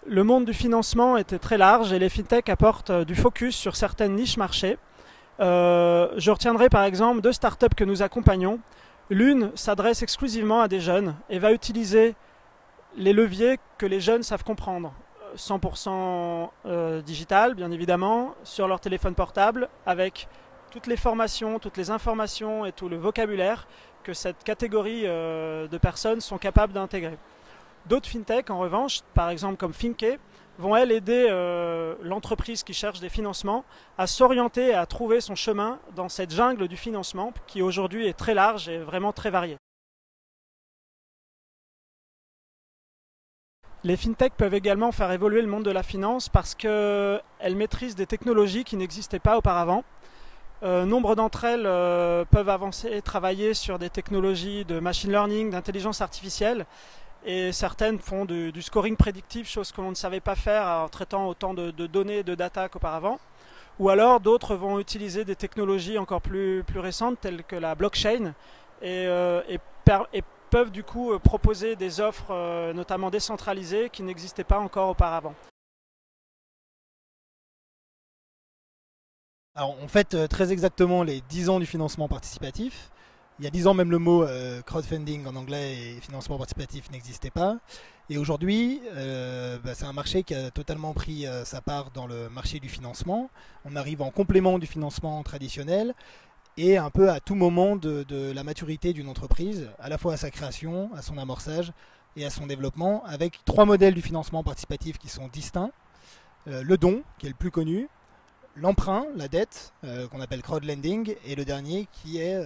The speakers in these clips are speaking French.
Le monde du financement était très large et les fintechs apportent du focus sur certaines niches marchés. Je retiendrai par exemple deux startups que nous accompagnons. L'une s'adresse exclusivement à des jeunes et va utiliser les leviers que les jeunes savent comprendre. 100% digital, bien évidemment, sur leur téléphone portable, avec toutes les formations, toutes les informations et tout le vocabulaire que cette catégorie de personnes sont capables d'intégrer. D'autres fintechs, en revanche, par exemple comme Finkey, vont elles aider l'entreprise qui cherche des financements à s'orienter et à trouver son chemin dans cette jungle du financement qui aujourd'hui est très large et vraiment très variée. Les fintechs peuvent également faire évoluer le monde de la finance parce qu'elles maîtrisent des technologies qui n'existaient pas auparavant. Nombre d'entre elles peuvent avancer et travailler sur des technologies de machine learning, d'intelligence artificielle, et certaines font du scoring prédictif, chose que l'on ne savait pas faire en traitant autant de données et de data qu'auparavant. Ou alors d'autres vont utiliser des technologies encore plus récentes telles que la blockchain et peuvent du coup proposer des offres notamment décentralisées qui n'existaient pas encore auparavant. Alors on fête très exactement les 10 ans du financement participatif. Il y a 10 ans, même le mot crowdfunding en anglais et financement participatif n'existait pas. Et aujourd'hui, c'est un marché qui a totalement pris sa part dans le marché du financement. On arrive en complément du financement traditionnel et un peu à tout moment de la maturité d'une entreprise, à la fois à sa création, à son amorçage et à son développement, avec 3 modèles du financement participatif qui sont distincts. Le don, qui est le plus connu, l'emprunt, la dette, qu'on appelle crowdlending, et le dernier qui est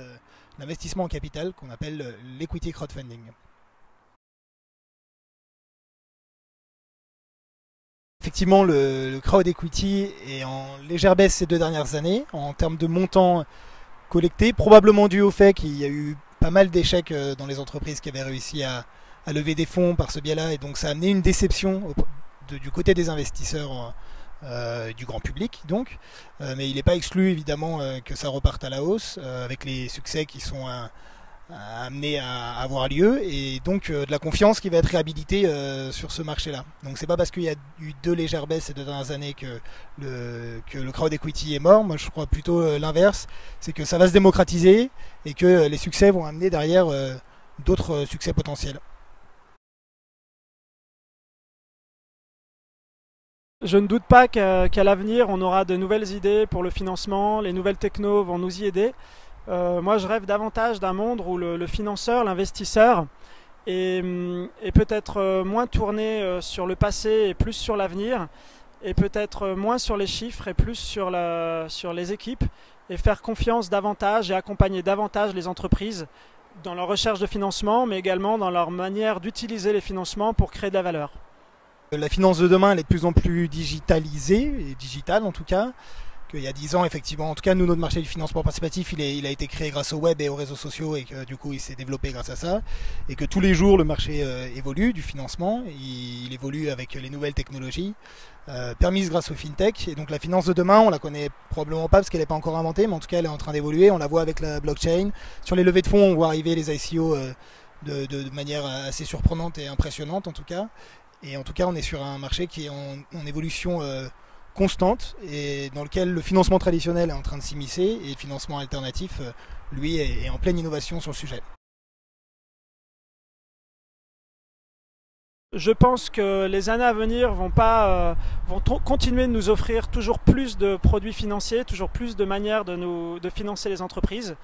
l'investissement en capital, qu'on appelle l'equity crowdfunding. Effectivement, le crowd equity est en légère baisse ces 2 dernières années, en termes de montant collecté, probablement dû au fait qu'il y a eu pas mal d'échecs dans les entreprises qui avaient réussi à lever des fonds par ce biais-là, et donc ça a amené une déception du côté des investisseurs du grand public donc, mais il n'est pas exclu évidemment que ça reparte à la hausse avec les succès qui sont amenés à avoir lieu et donc de la confiance qui va être réhabilitée sur ce marché-là. Donc c'est pas parce qu'il y a eu 2 légères baisses ces 2 dernières années que le crowd equity est mort. Moi je crois plutôt l'inverse, c'est que ça va se démocratiser et que les succès vont amener derrière d'autres succès potentiels. Je ne doute pas qu'à l'avenir, on aura de nouvelles idées pour le financement, les nouvelles technos vont nous y aider. Moi, je rêve davantage d'un monde où le financeur, l'investisseur, est peut-être moins tourné sur le passé et plus sur l'avenir, et peut-être moins sur les chiffres et plus sur les équipes, et faire confiance davantage et accompagner davantage les entreprises dans leur recherche de financement, mais également dans leur manière d'utiliser les financements pour créer de la valeur. La finance de demain, elle est de plus en plus digitalisée, et digitale en tout cas, qu'il y a 10 ans effectivement. En tout cas, nous, notre marché du financement participatif, il a été créé grâce au web et aux réseaux sociaux et que du coup, il s'est développé grâce à ça. Et que tous les jours, le marché évolue du financement, il évolue avec les nouvelles technologies, permises grâce aux fintech. Et donc la finance de demain, on la connaît probablement pas parce qu'elle n'est pas encore inventée, mais en tout cas, elle est en train d'évoluer. On la voit avec la blockchain. Sur les levées de fonds, on voit arriver les ICO de manière assez surprenante et impressionnante en tout cas. Et en tout cas, on est sur un marché qui est en évolution constante et dans lequel le financement traditionnel est en train de s'immiscer et le financement alternatif, lui, est en pleine innovation sur le sujet. Je pense que les années à venir vont continuer de nous offrir toujours plus de produits financiers, toujours plus de manières de financer les entreprises,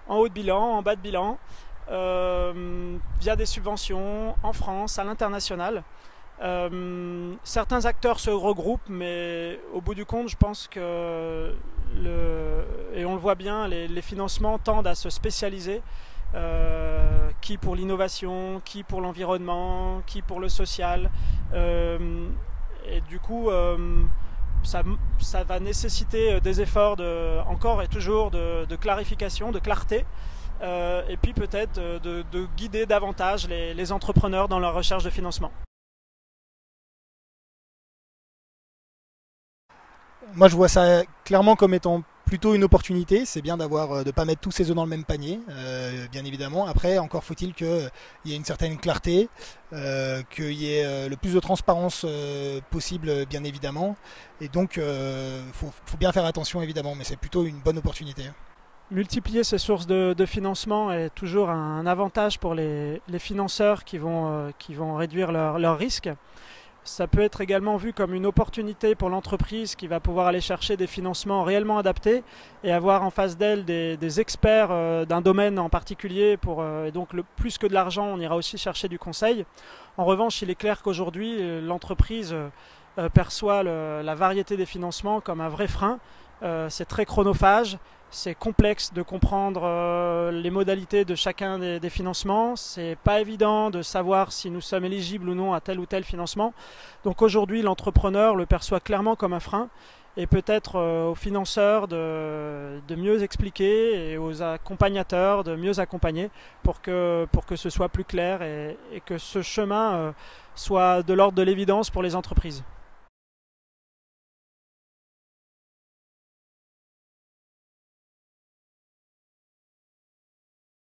en haut de bilan, en bas de bilan, via des subventions en France, à l'international. Certains acteurs se regroupent, mais au bout du compte, je pense que, et on le voit bien, les financements tendent à se spécialiser, qui pour l'innovation, qui pour l'environnement, qui pour le social, et du coup, ça va nécessiter des efforts encore et toujours de clarification, de clarté, et puis peut-être de guider davantage les entrepreneurs dans leur recherche de financement. Moi, je vois ça clairement comme étant plutôt une opportunité. C'est bien de pas mettre tous ses œufs dans le même panier, bien évidemment. Après, encore faut-il qu'il y ait une certaine clarté, qu'il y ait le plus de transparence possible, bien évidemment. Et donc, faut bien faire attention, évidemment, mais c'est plutôt une bonne opportunité. Multiplier ces sources de financement est toujours un avantage pour les financeurs qui vont réduire leurs risques. Ça peut être également vu comme une opportunité pour l'entreprise qui va pouvoir aller chercher des financements réellement adaptés et avoir en face d'elle des experts d'un domaine en particulier. Et donc plus que de l'argent, on ira aussi chercher du conseil. En revanche, il est clair qu'aujourd'hui, l'entreprise perçoit la variété des financements comme un vrai frein. C'est très chronophage. C'est complexe de comprendre les modalités de chacun des financements. C'est pas évident de savoir si nous sommes éligibles ou non à tel ou tel financement. Donc aujourd'hui, l'entrepreneur le perçoit clairement comme un frein et peut-être aux financeurs de mieux expliquer et aux accompagnateurs de mieux accompagner pour que ce soit plus clair et que ce chemin soit de l'ordre de l'évidence pour les entreprises.